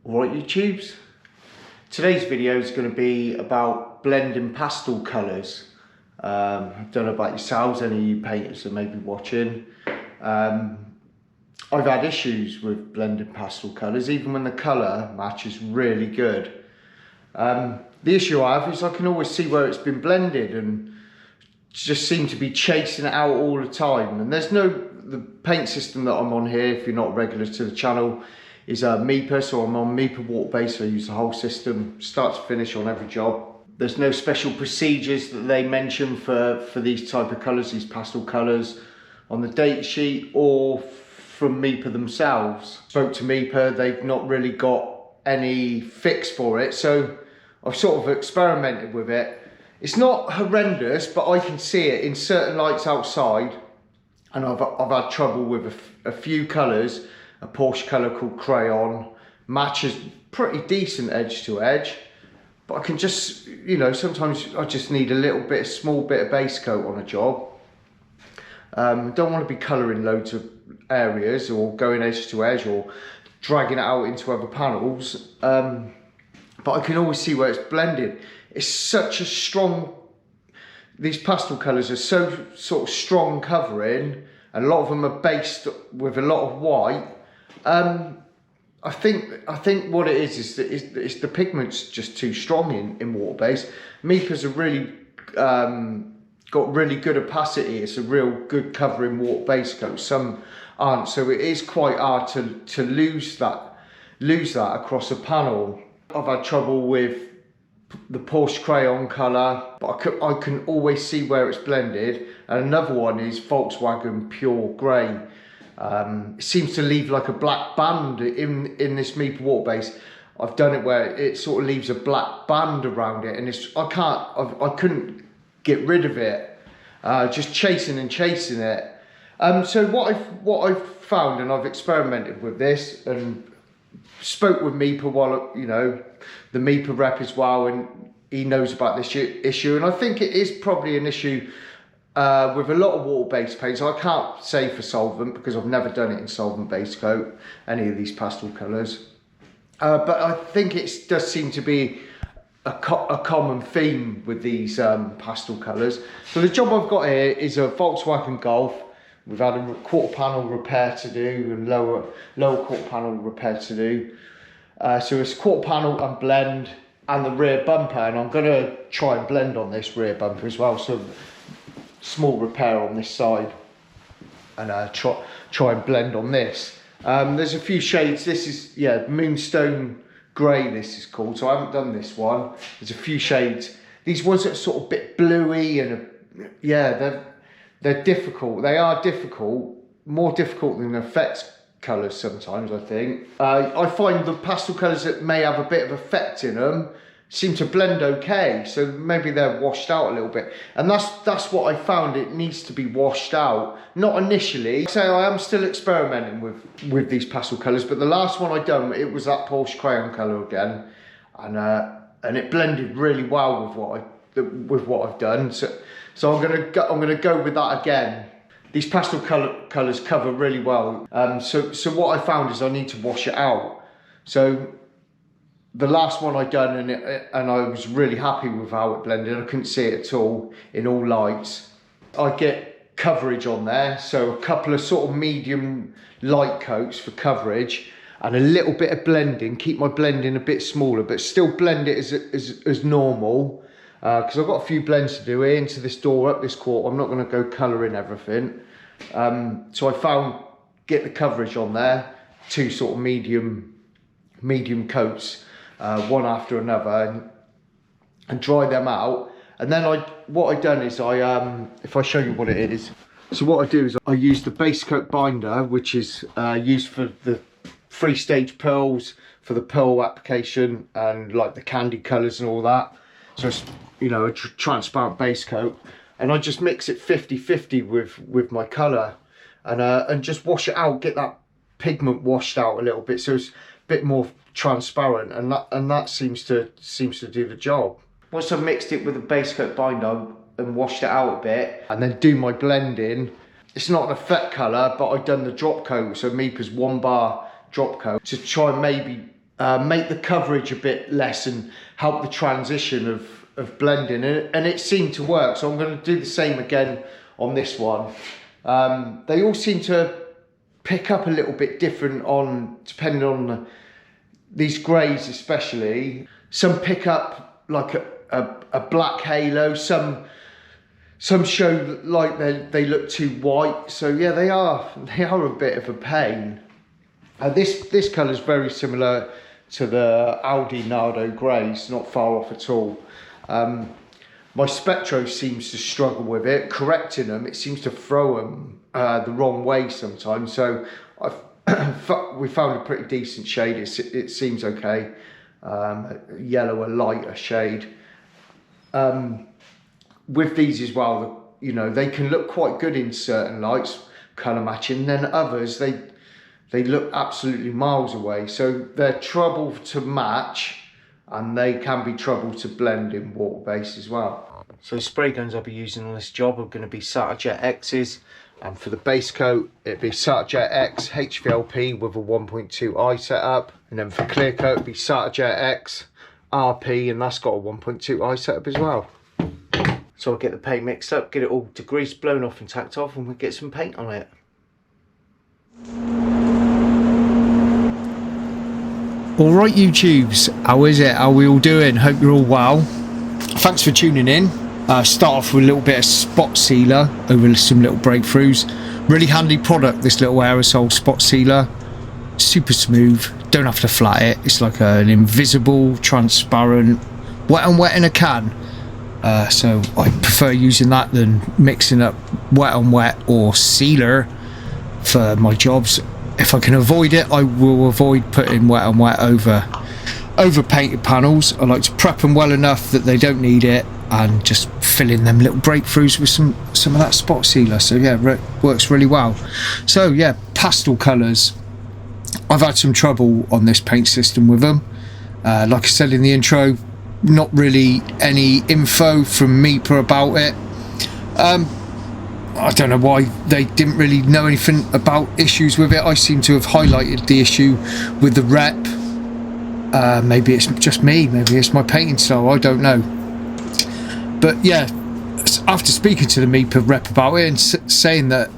Alright YouTubes, today's video is going to be about blending pastel colours. I don't know about yourselves, any of you painters that may be watching. I've had issues with blending pastel colours, even when the colour match is really good. The issue I have is I can always see where it's been blended and just seem to be chasing it out all the time. And the paint system that I'm on here, if you're not regular to the channel, is Mipa, so I'm on Mipa WBC, so I use the whole system, start to finish on every job. There's no special procedures that they mention for these type of colours, these pastel colours, on the data sheet or from Mipa themselves. Spoke to Mipa, they've not really got any fix for it, so I've sort of experimented with it. It's not horrendous, but I can see it in certain lights outside, and I've had trouble with a few colours. A Porsche colour called Crayon matches pretty decent edge to edge, but I can just, you know, sometimes I just need a small bit of base coat on a job. Don't want to be colouring loads of areas or going edge to edge or dragging it out into other panels, but I can always see where it's blended. It's such a strong, these pastel colours are so sort of strong covering, and a lot of them are based with a lot of white. I think what it is it's the pigment's just too strong in water base. Mipa's a really got really good opacity. It's a real good covering water base coat. Some aren't, so it is quite hard to lose that across a panel. I've had trouble with the Porsche Crayon colour, but I can always see where it's blended. And another one is Volkswagen Pure Grey. It seems to leave like a black band in this Mipa water base. I've done it where it sort of leaves a black band around it, and I couldn't get rid of it, just chasing it. So what I've found, and I've experimented with this and spoke with Mipa while, you know, the Mipa rep as well, and he knows about this issue, and I think it is probably an issue with a lot of water-based paints. I can't say for solvent because I've never done it in solvent-based coat, any of these pastel colours. But I think it does seem to be a common theme with these pastel colours. So the job I've got here is a Volkswagen Golf. We've had a quarter panel repair to do and lower quarter panel repair to do. So it's quarter panel and blend and the rear bumper, and I'm going to try and blend on this rear bumper as well. So small repair on this side, and try and blend on this. There's a few shades. This is, yeah, Moonstone Grey this is called, so I haven't done this one. There's a few shades. These ones that are sort of a bit bluey, and yeah, they're difficult. They are difficult, more difficult than effects colours sometimes, I think. I find the pastel colours that may have a bit of effect in them seem to blend okay, so maybe they're washed out a little bit, and that's what I found. It needs to be washed out, not initially. So I am still experimenting with these pastel colours, but the last one I done, it was that Porsche Crayon colour again, and it blended really well with what I've done. So I'm gonna go with that again. These pastel colours cover really well. So what I found is I need to wash it out. So the last one I done, and I was really happy with how it blended. I couldn't see it at all in all lights. I get coverage on there, so a couple of sort of medium light coats for coverage, and a little bit of blending. Keep my blending a bit smaller, but still blend it as normal. Because I've got a few blends to do here into this door, up this quarter. I'm not going to go colouring everything. So I found, get the coverage on there, two sort of medium coats, one after another, and dry them out. And then what I done is if I show you what it is. So what I do is I use the base coat binder, which is used for the 3-stage pearls, for the pearl application, and like the candy colours and all that. So it's, you know, a transparent base coat, and I just mix it 50-50 with my colour, and just wash it out, get that pigment washed out a little bit, so it's a bit more transparent, and that seems to do the job. Once I've mixed it with the base coat binder and washed it out a bit, and then do my blending, it's not an effect colour, but I've done the drop coat, so Mipa's 1 bar drop coat, to try and maybe make the coverage a bit less and help the transition of blending, and it seemed to work. So I'm going to do the same again on this one. They all seem to pick up a little bit different depending on these greys especially. Some pick up like a black halo, some show like they look too white. So yeah, they are a bit of a pain. This colour is very similar to the Audi Nardo greys, not far off at all. My Spectro seems to struggle with it, correcting them. It seems to throw them the wrong way sometimes. So we found a pretty decent shade. It seems okay. Yellow, a lighter shade. With these as well, you know, they can look quite good in certain lights, colour matching. Then others, they look absolutely miles away. So they're trouble to match, and they can be trouble to blend in water-based as well. So spray guns I'll be using on this job are going to be Satajet X's, and for the base coat it'd be Satajet X HVLP with a 1.2i setup, and then for clear coat it'd be Satajet X RP, and that's got a 1.2i setup as well. So I'll get the paint mixed up, get it all degreased, blown off and tacked off, and we'll get some paint on it. Alright YouTubes, how is it? How are we all doing? Hope you're all well. Thanks for tuning in. Start off with a little bit of spot sealer over some little breakthroughs. Really handy product, this little aerosol spot sealer. Super smooth, don't have to flat it. It's like an invisible, transparent, wet on wet in a can. So I prefer using that than mixing up wet on wet or sealer for my jobs. If I can avoid it, I will avoid putting wet on wet over painted panels. I like to prep them well enough that they don't need it, and just fill in them little breakthroughs with some of that spot sealer. So yeah, works really well. So yeah, pastel colours. I've had some trouble on this paint system with them. Like I said in the intro, not really any info from Mipa about it. I don't know why they didn't really know anything about issues with it. I seem to have highlighted the issue with the rep. Maybe it's just me, maybe it's my painting style, I don't know. But yeah, after speaking to the Mipa rep about it and saying that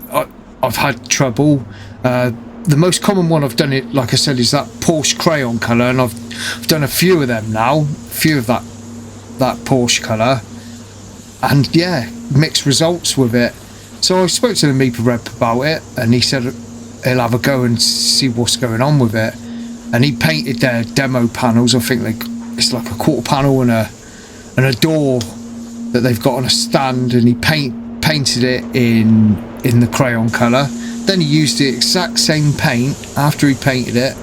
I've had trouble, the most common one I've done it, like I said, is that Porsche crayon colour, and I've done a few of them now, a few of that Porsche colour, and yeah, mixed results with it. So I spoke to the Mipa rep about it, and he said he'll have a go and see what's going on with it. And he painted their demo panels. I think it's like a quarter panel and a door that they've got on a stand, and he painted it in the crayon colour. Then he used the exact same paint after he painted it,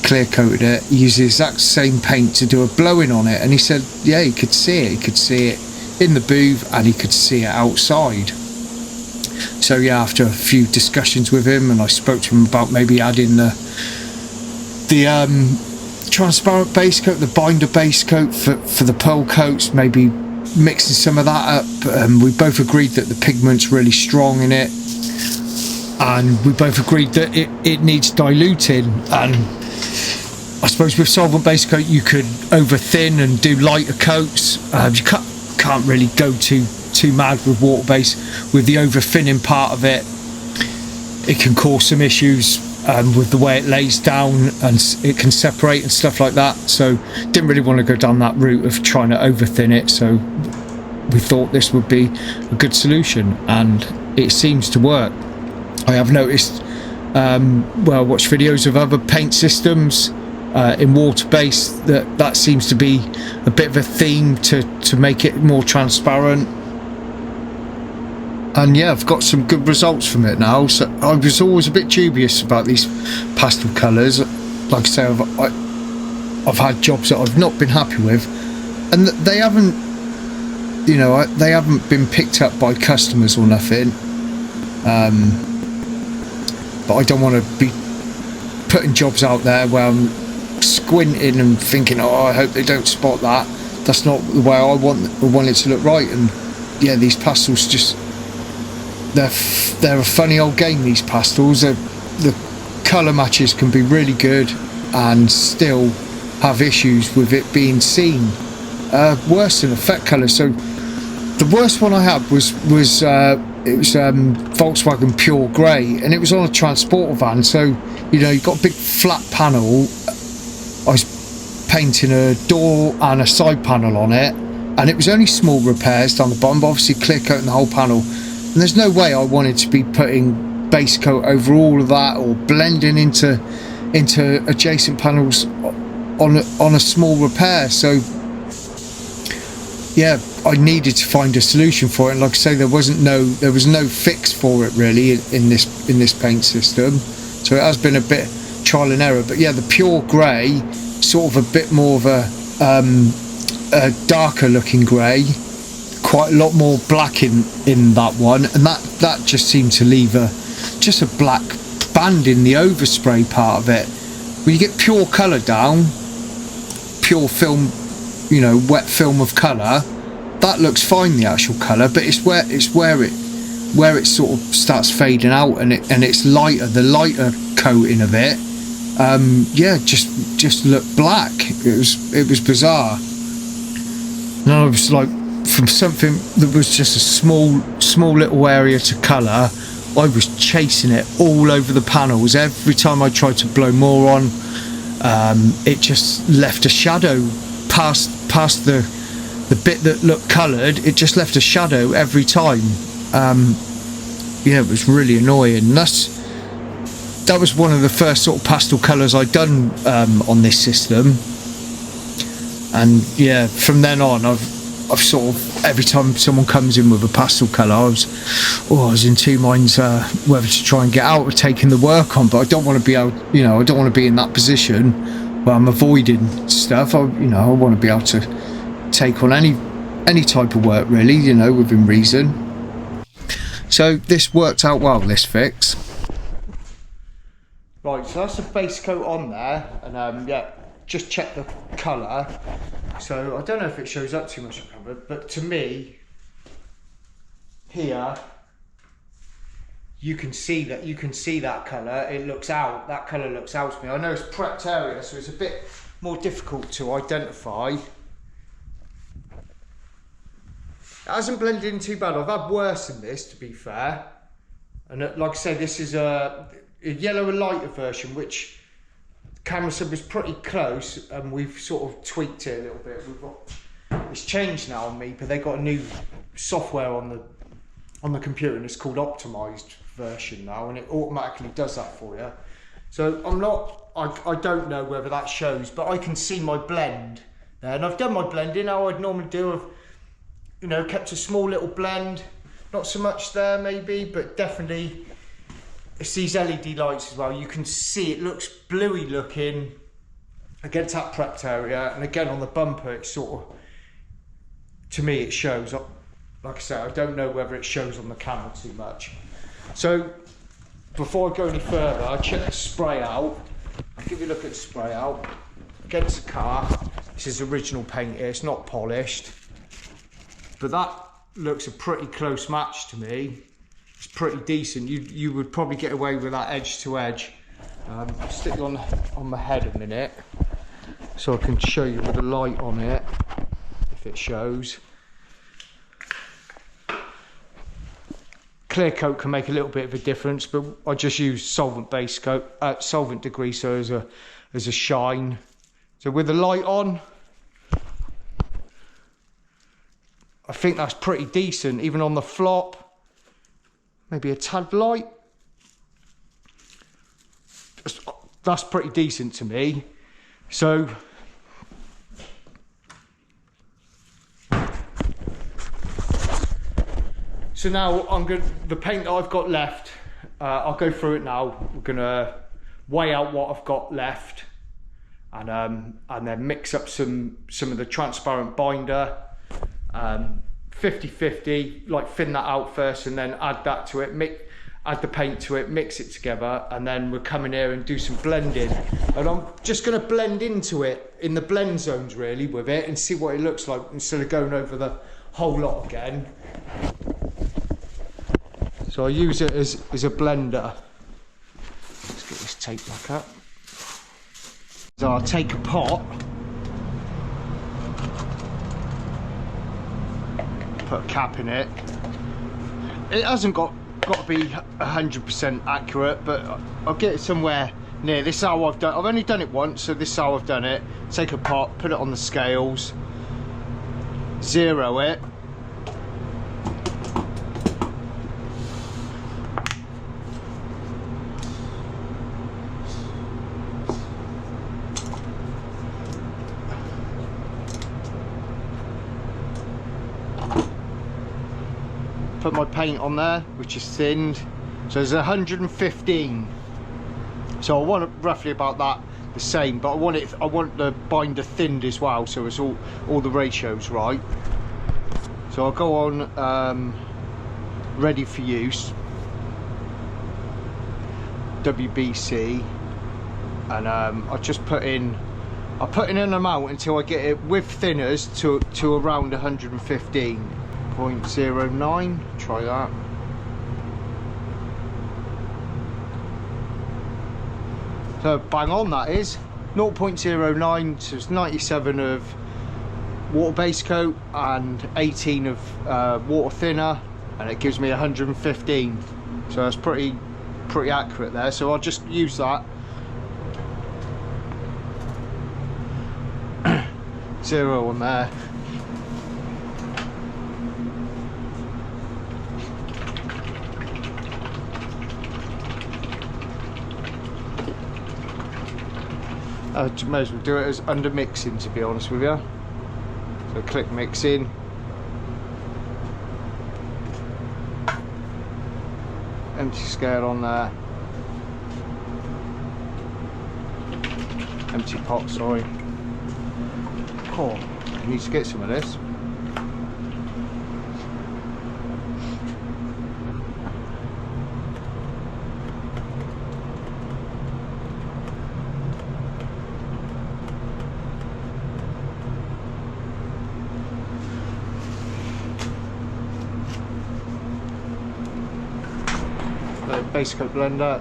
clear coated it. He used the exact same paint to do a blowing on it, and he said yeah, he could see it. He could see it in the booth, and he could see it outside. So yeah, after a few discussions with him, and I spoke to him about maybe adding the transparent base coat, the binder base coat for the pearl coats, maybe mixing some of that up. We both agreed that the pigment's really strong in it, and we both agreed that it needs diluting. And I suppose with solvent base coat you could over thin and do lighter coats. You can't really go too mad with water base. With the over thinning part of it, it can cause some issues with the way it lays down, and it can separate and stuff like that. So didn't really want to go down that route of trying to over thin it, so we thought this would be a good solution, and it seems to work. I have noticed, well, I watch videos of other paint systems in water base that seems to be a bit of a theme to make it more transparent. And yeah, I've got some good results from it now. So I was always a bit dubious about these pastel colours. Like I say, I've had jobs that I've not been happy with, and they haven't, you know, they haven't been picked up by customers or nothing. But I don't want to be putting jobs out there where I'm squinting and thinking, oh, I hope they don't spot that. That's not the way I want it to look right. And yeah, these pastels just, they're a funny old game, these pastels. The colour matches can be really good, and still have issues with it being seen. Worse than effect colour. So the worst one I had was Volkswagen Pure Grey, and it was on a transporter van. So you know, you've got a big flat panel. I was painting a door and a side panel on it, and it was only small repairs down the bottom, but obviously clear coating the whole panel. And there's no way I wanted to be putting base coat over all of that or blending into adjacent panels on a small repair. So yeah, I needed to find a solution for it, and like I say, there was no fix for it really in this paint system. So it has been a bit trial and error. But yeah, the Pure Grey, sort of a bit more of a darker looking grey, quite a lot more black in that one, and that just seemed to leave just a black band in the overspray part of it. When you get pure colour down, pure film, you know, wet film of colour, that looks fine, the actual colour, but it's where it sort of starts fading out, and it's lighter, the lighter coating of it, yeah, just looked black. It was bizarre. And I was like, from something that was just a small little area to colour, I was chasing it all over the panels. Every time I tried to blow more on, it just left a shadow past the bit that looked coloured. It just left a shadow every time. Yeah, it was really annoying. That was one of the first sort of pastel colours I'd done on this system, and yeah, from then on I've sort of, every time someone comes in with a pastel colour, I was in two minds whether to try and get out of taking the work on. But I don't want to be able, you know, I don't want to be in that position where I'm avoiding stuff. I want to be able to take on any type of work really, you know, within reason. So this worked out well, this fix. Right, so that's the base coat on there, and yeah, just check the colour. So I don't know if it shows up too much on camera, but to me, here, you can see that colour. It looks out. That colour looks out to me. I know it's prepped area, so it's a bit more difficult to identify. It hasn't blended in too bad. I've had worse than this, to be fair. And like I say, this is a yellow and lighter version, which camera said was pretty close, and we've sort of tweaked it a little bit. It's changed now on Mipa. They got a new software on the computer, and it's called optimized version now, and it automatically does that for you. So I don't know whether that shows, but I can see my blend there, and I've done my blending how I'd normally do. I've, you know, kept a small little blend, not so much there maybe, but definitely it's these LED lights as well. You can see it looks bluey looking against that prepped area, and again on the bumper, it's sort of, to me it shows. Like I said, I don't know whether it shows on the camera too much. So before I go any further, I'll check the spray out. I'll give you a look at the spray out against the car. This is original paint here, it's not polished, but that looks a pretty close match to me. It's pretty decent. You would probably get away with that edge to edge. I'll stick it on my head a minute so I can show you with the light on it if it shows. Clear coat can make a little bit of a difference, but I just use solvent base coat, solvent degreaser as a shine. So with the light on, I think that's pretty decent. Even on the flop, maybe a tad light. That's pretty decent to me. So now the paint that I've got left, I'll go through it now. We're gonna weigh out what I've got left, and then mix up some of the transparent binder. 50-50, like thin that out first and then add that to it, add the paint to it, mix it together, and then we'll come in here and do some blending. And I'm just going to blend into it in the blend zones really with it and see what it looks like instead of going over the whole lot again. So I use it as a blender. Let's get this tape back up. So I'll take a pot, put a cap in it. It hasn't got to be 100% accurate, but I'll get it somewhere near. This is how I've done. I've only done it once, so this is how I've done it. Take a pot, put it on the scales, zero it. Put my paint on there, which is thinned, so there's 115. So I want it roughly about that, the same, but I want the binder thinned as well, so it's all the ratios right. So I'll go on ready for use, WBC, and I'll just put in an amount until I get it with thinners to around 115. 0.09, try that. So bang on, that is 0.09, so it's 97 of water base coat and 18 of water thinner, and it gives me 115. So that's pretty accurate there, so I'll just use that. 0 on there. I may as well do it as under mixing, to be honest with you. So click mix in. Empty scale on there. Empty pot, sorry. Oh, I need to get some of this. Base coat blender.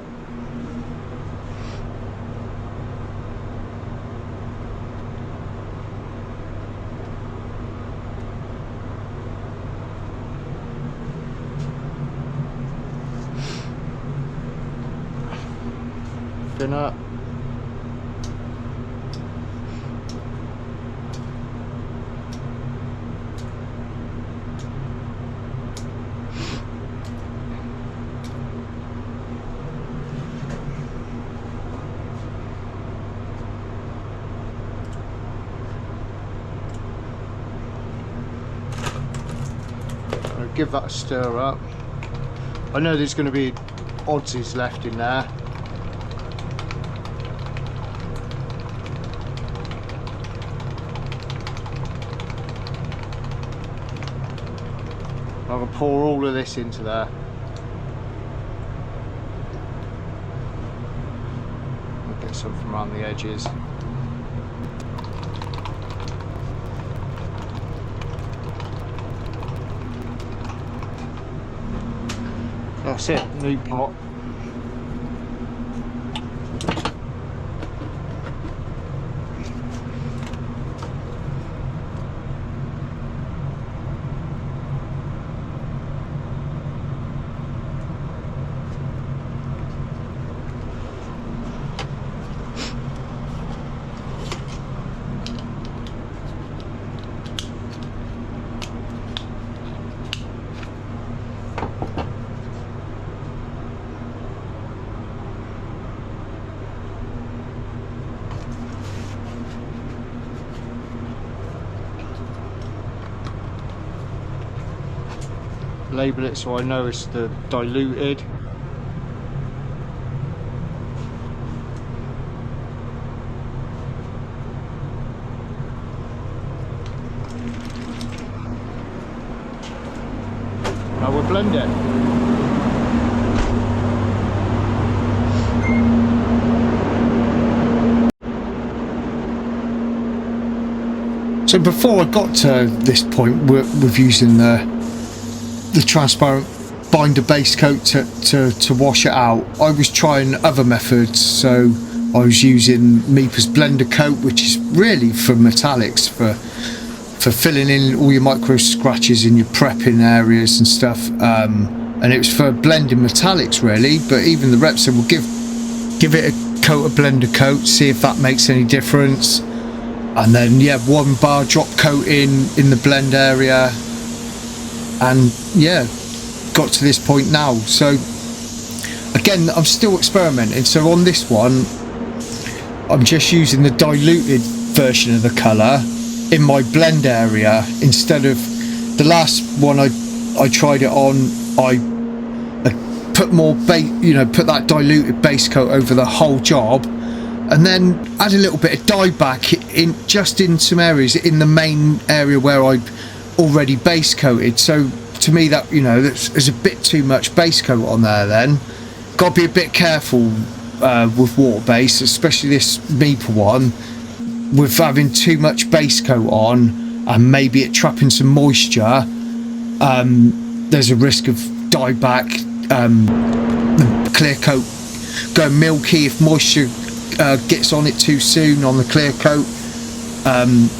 Thinner. Give that a stir up. I know there's going to be oddsies left in there. I'm going to pour all of this into there. I'll get some from around the edges. That's it, new pot. Label it so I know it's the diluted. Now we'll blend it. So before I got to this point with using the transparent binder base coat to wash it out, I was trying other methods, so I was using Mipa's blender coat, which is really for metallics, for filling in all your micro scratches in your prepping areas and stuff, and it was for blending metallics really. But even the rep said, well, give it a coat of blender coat, see if that makes any difference. And then yeah, 1 bar drop coat in the blend area, and yeah, got to this point now. So again, I'm still experimenting. So on this one, I'm just using the diluted version of the colour in my blend area instead of the last one I tried it on. I put more put that diluted base coat over the whole job, and then add a little bit of dye back in some areas in the main area where I'd already base coated. So to me, that there's a bit too much base coat on there. Then got to be a bit careful with water base, especially this Mipa one, with having too much base coat on and maybe it trapping some moisture. There's a risk of dye back, the clear coat going milky if moisture gets on it too soon on the clear coat.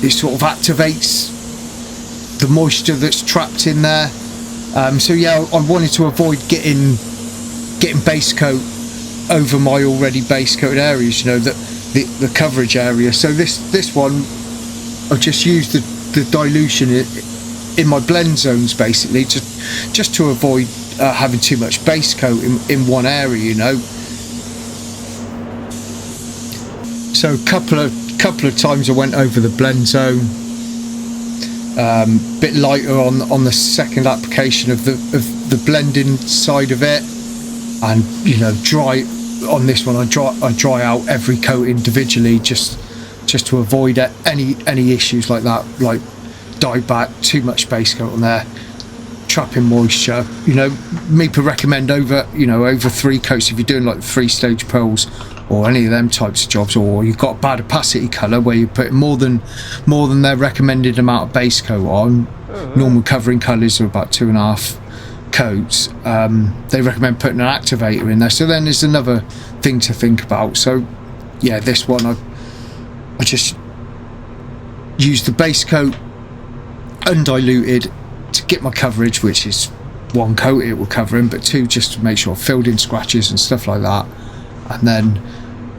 It sort of activates the moisture that's trapped in there. So yeah, I wanted to avoid getting base coat over my already base coated areas, the coverage area. So this one, I just used the dilution in my blend zones basically, just to avoid having too much base coat in one area, So a couple of times I went over the blend zone, bit lighter on the second application of the blending side of it, and dry on this one. I dry out every coat individually just to avoid any issues like that, like dye back, too much base coat on there, trapping moisture. Mipa recommend over 3 coats if you're doing like 3-stage pearls or any of them types of jobs, or you've got bad opacity colour where you're putting more than their recommended amount of base coat on. Normal covering colours are about 2.5 coats. They recommend putting an activator in there, so then there's another thing to think about. So yeah, this one I just used the base coat undiluted to get my coverage, which is 1 coat it will cover in, but 2 just to make sure I filled in scratches and stuff like that, and then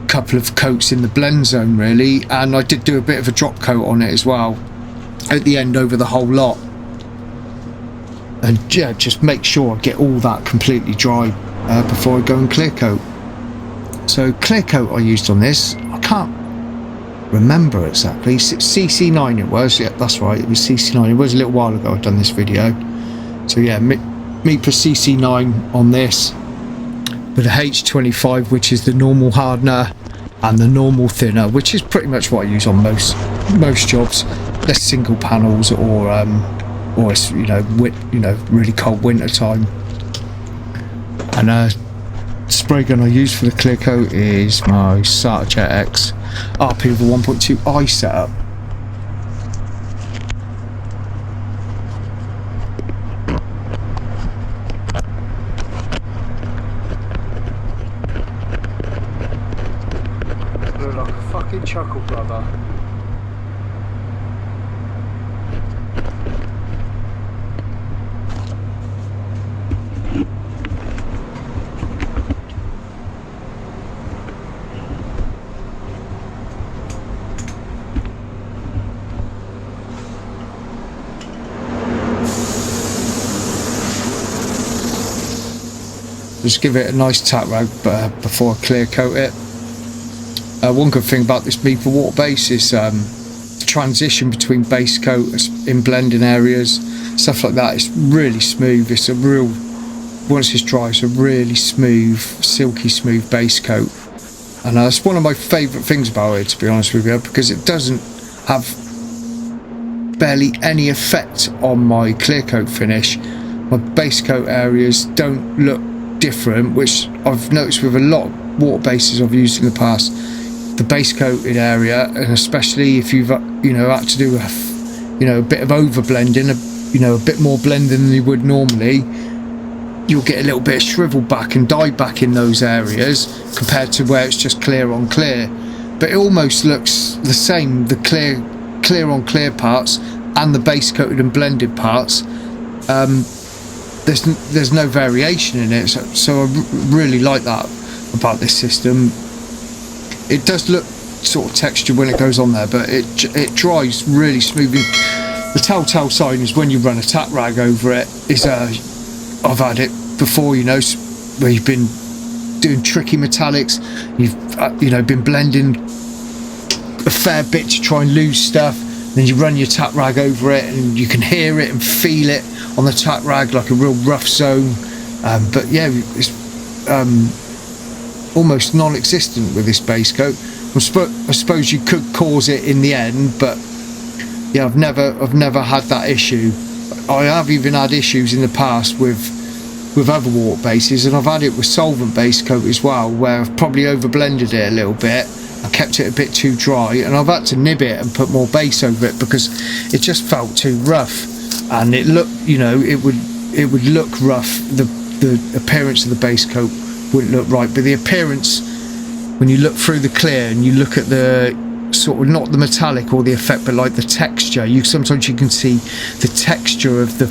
a couple of coats in the blend zone really. And I did do a bit of a drop coat on it as well at the end over the whole lot, and yeah, just make sure I get all that completely dry before I go and clear coat. So clear coat I used on this, I can't remember exactly, CC9 it was, yeah, that's right, it was CC9. It was a little while ago I'd done this video. So yeah, Mipa CC9 on this, with a H25, which is the normal hardener, and the normal thinner, which is pretty much what I use on most jobs. Less single panels, or it's really cold winter time. And spray gun I use for the clear coat is my Satajet X RP with a 1.2i setup. Look like a fucking chuckle, brother. Just give it a nice tap rag before I clear coat it. One good thing about this Mipa water base is the transition between base coat in blending areas, stuff like that. It's really smooth. It's a real, once it's dry, it's a really smooth, silky smooth base coat, and that's one of my favourite things about it, to be honest with you, because it doesn't have barely any effect on my clear coat finish. My base coat areas don't look different, which I've noticed with a lot of water bases I've used in the past. The base coated area, and especially if you've had to do a bit of over blending, a bit more blending than you would normally, you'll get a little bit of shrivel back and dye back in those areas compared to where it's just clear on clear. But it almost looks the same, the clear on clear parts and the base coated and blended parts. There's no variation in it, so I really like that about this system. It does look sort of textured when it goes on there, but it dries really smoothly. The telltale sign is when you run a tack rag over it is I've had it before, you know, where you've been doing tricky metallics, you've been blending a fair bit to try and lose stuff, then you run your tack rag over it and you can hear it and feel it on the tack rag like a real rough zone. But yeah, it's almost non-existent with this base coat. I suppose you could cause it in the end, but yeah, I've never had that issue. I have even had issues in the past with other water bases, and I've had it with solvent base coat as well, where I've probably over blended it a little bit. I kept it a bit too dry, and I've had to nib it and put more base over it because it just felt too rough, and it looked, you know, it would look rough. The appearance of the base coat wouldn't look right, but the appearance when you look through the clear and you look at the sort of, not the metallic or the effect, but like the texture, sometimes you can see the texture of the,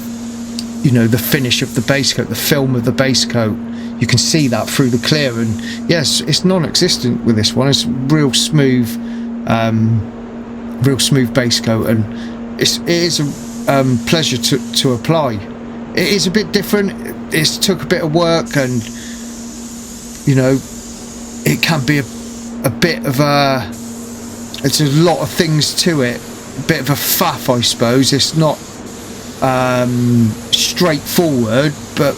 you know, the finish of the base coat, the film of the base coat. You can see that through the clear, and yes, it's non-existent with this one. It's real smooth base coat, and it is a pleasure to apply. It is a bit different. It's took a bit of work, and you know, it can be a bit of a, it's a lot of things to it, a bit of a faff, I suppose. It's not straightforward, but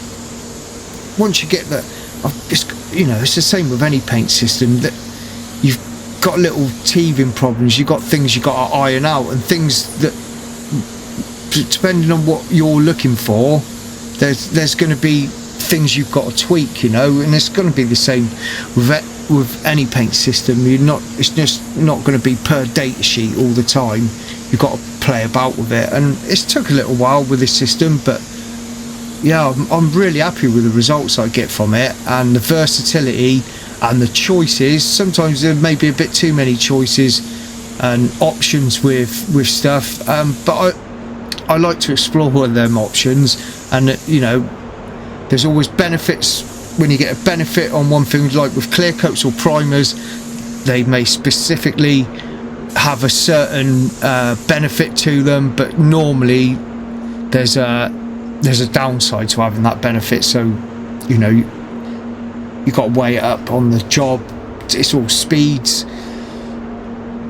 once you get that, you know, it's the same with any paint system, that you've got little teething problems, you've got things you've got to iron out, and things that, depending on what you're looking for, there's going to be things you've got to tweak, you know, and it's going to be the same with any paint system. It's just not going to be per data sheet all the time. You've got to play about with it, and it's took a little while with this system, but yeah, I'm really happy with the results I get from it, and the versatility and the choices. Sometimes there may be a bit too many choices and options with stuff, but I like to explore them options, and you know, there's always benefits when you get a benefit on one thing. Like with clear coats or primers, they may specifically have a certain benefit to them, but normally there's a downside to having that benefit, so you know, you've got to weigh it up on the job. It's all speeds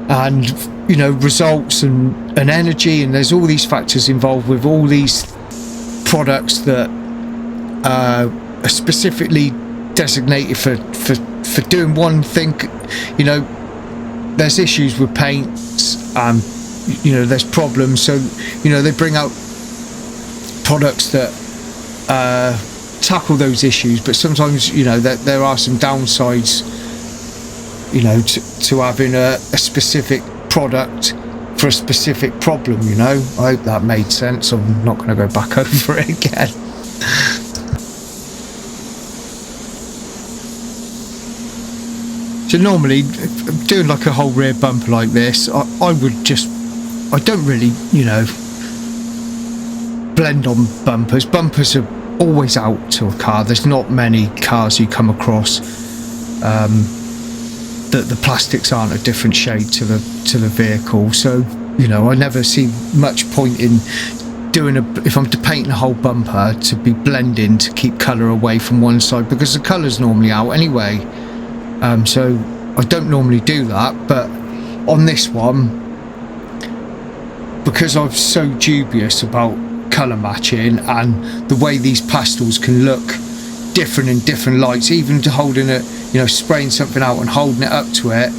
and, you know, results and energy, and there's all these factors involved with all these products that are specifically designated for doing one thing. You know, there's issues with paints, you know, there's problems, so you know, they bring out products that tackle those issues, but sometimes, you know, there are some downsides, you know, to having a specific product for a specific problem, you know. I hope that made sense. I'm not going to go back over it again. So normally, doing like a whole rear bumper like this, I don't really, you know, blend on bumpers. Bumpers are always out to a car. There's not many cars you come across that the plastics aren't a different shade to the vehicle. So, you know, I never see much point in doing if I'm painting a whole bumper, to be blending to keep colour away from one side, because the colour's normally out anyway. So I don't normally do that, but on this one, because I'm so dubious about colour matching and the way these pastels can look different in different lights, even to holding it, you know, spraying something out and holding it up to it,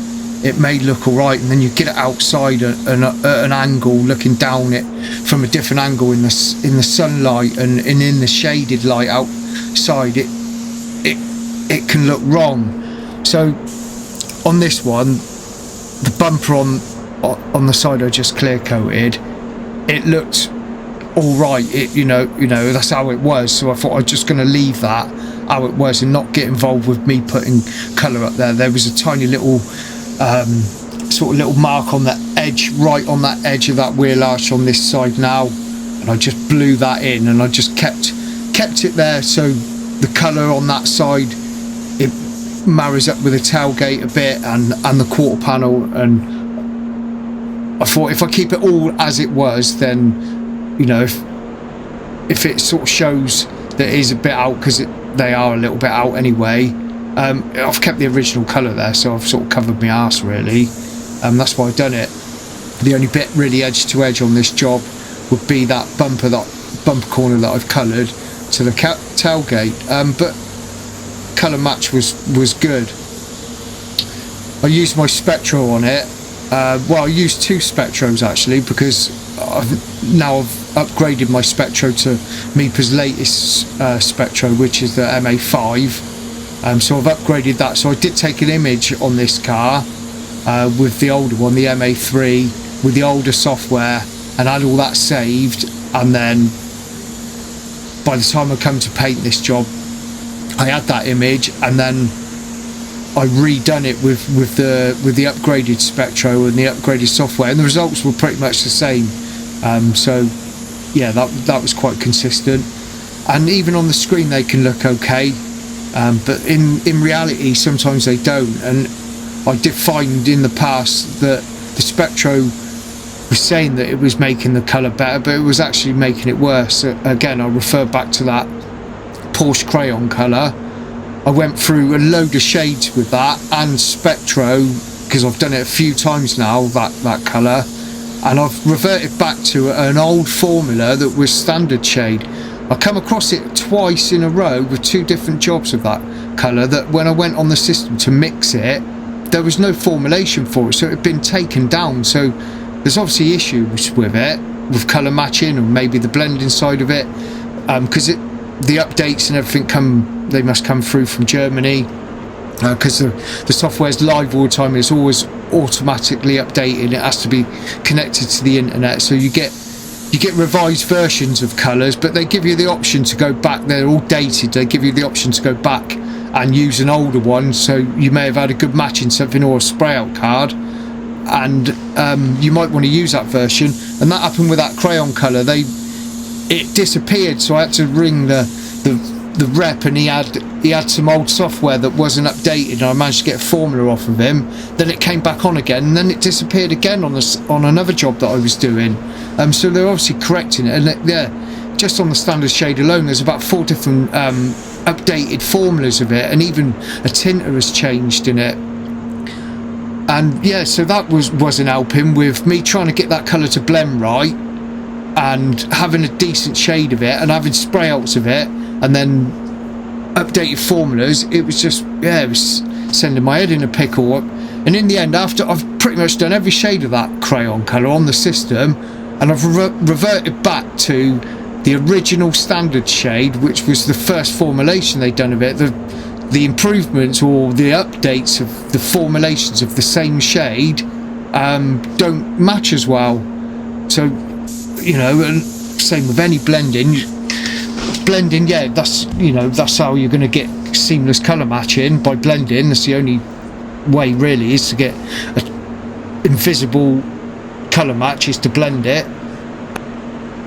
it may look alright, and then you get it outside at an angle, looking down it from a different angle in the sunlight and in the shaded light outside, it can look wrong. So on this one, the bumper on the side I just clear coated, it looked all right. It, you know, that's how it was. So I thought I'm just going to leave that how it was and not get involved with me putting colour up there. There was a tiny little sort of little mark on the edge, right on that edge of that wheel arch on this side now, and I just blew that in, and I just kept it there so the colour on that side, it marries up with the tailgate a bit and the quarter panel. And I thought if I keep it all as it was, then, you know, if it sort of shows that it is a bit out, because they are a little bit out anyway, I've kept the original colour there, so I've sort of covered my arse really. That's why I've done it. The only bit really edge to edge on this job would be that bumper corner that I've coloured to the tailgate, but colour match was good. I used my Spectro on it. Well, I used 2 Spectros actually, because I've upgraded my Spectro to Mipa's latest Spectro, which is the MA5. So I've upgraded that. So I did take an image on this car with the older one, the MA3, with the older software, and had all that saved. And then by the time I come to paint this job, I had that image, and then I redone it with the upgraded Spectro and the upgraded software, and the results were pretty much the same. So yeah, that was quite consistent, and even on the screen they can look okay, but in reality sometimes they don't. And I did find in the past that the Spectro was saying that it was making the colour better, but it was actually making it worse. Again, I refer back to that Porsche crayon colour. I went through a load of shades with that and Spectro, because I've done it a few times now, that colour, and I've reverted back to an old formula that was standard shade. I come across it twice in a row with 2 different jobs of that colour, that when I went on the system to mix it, there was no formulation for it, so it had been taken down. So there's obviously issues with it, with colour matching, or maybe the blending side of it, because the updates and everything they must come through from Germany, because the software's live all the time. It's always automatically updating. It has to be connected to the internet, so you get revised versions of colours, but they give you the option to go back. They're all dated. They give you the option to go back and use an older one, so you may have had a good match in something, or a spray out card, and you might want to use that version. And that happened with that crayon colour. It disappeared, so I had to ring the rep, and he had some old software that wasn't updated, and I managed to get a formula off of him. Then it came back on again, and then it disappeared again on another job that I was doing. So they're obviously correcting it, and just on the standard shade alone, there's about 4 different updated formulas of it, and even a tinter has changed in it. And yeah, so that wasn't helping with me trying to get that colour to blend right, and having a decent shade of it, and having spray outs of it, and then updated formulas. It was just, it was sending my head in a pickle. And in the end, after I've pretty much done every shade of that crayon colour on the system, and I've reverted back to the original standard shade, which was the first formulation they'd done of it. The improvements or the updates of the formulations of the same shade don't match as well. So, you know, and same with any blending, yeah, that's how you're going to get seamless colour matching, by blending. That's the only way really, is to get an invisible colour match, is to blend it.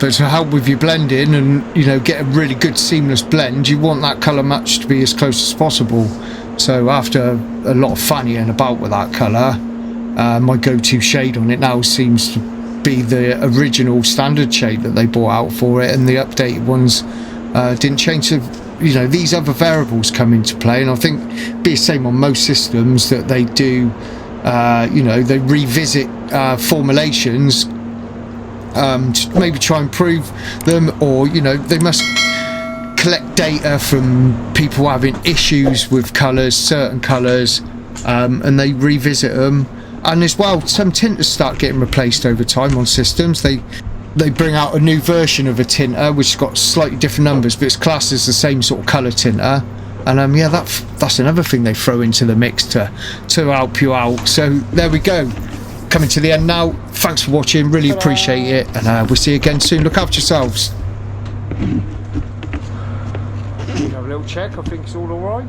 But to help with your blending and, you know, get a really good seamless blend, you want that colour match to be as close as possible. So after a lot of fannying about with that colour, my go-to shade on it now seems to be the original standard shade that they brought out for it, and the updated ones didn't change. So, you know, these other variables come into play, and I think it'd be the same on most systems, that they do, you know, they revisit formulations to maybe try and improve them, or, you know, they must collect data from people having issues with colours, certain colours, and they revisit them. And as well, some tinters start getting replaced over time on systems. They bring out a new version of a tinter which has got slightly different numbers, but it's classed as the same sort of colour tinter. And yeah, that's another thing they throw into the mix to help you out. So there we go, coming to the end now. thanks for watching, really appreciate it, and we'll see you again soon. Look after yourselves. Have a little check, I think it's all alright.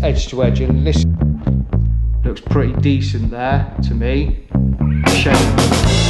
Edge to edge, and this looks pretty decent there to me. Shame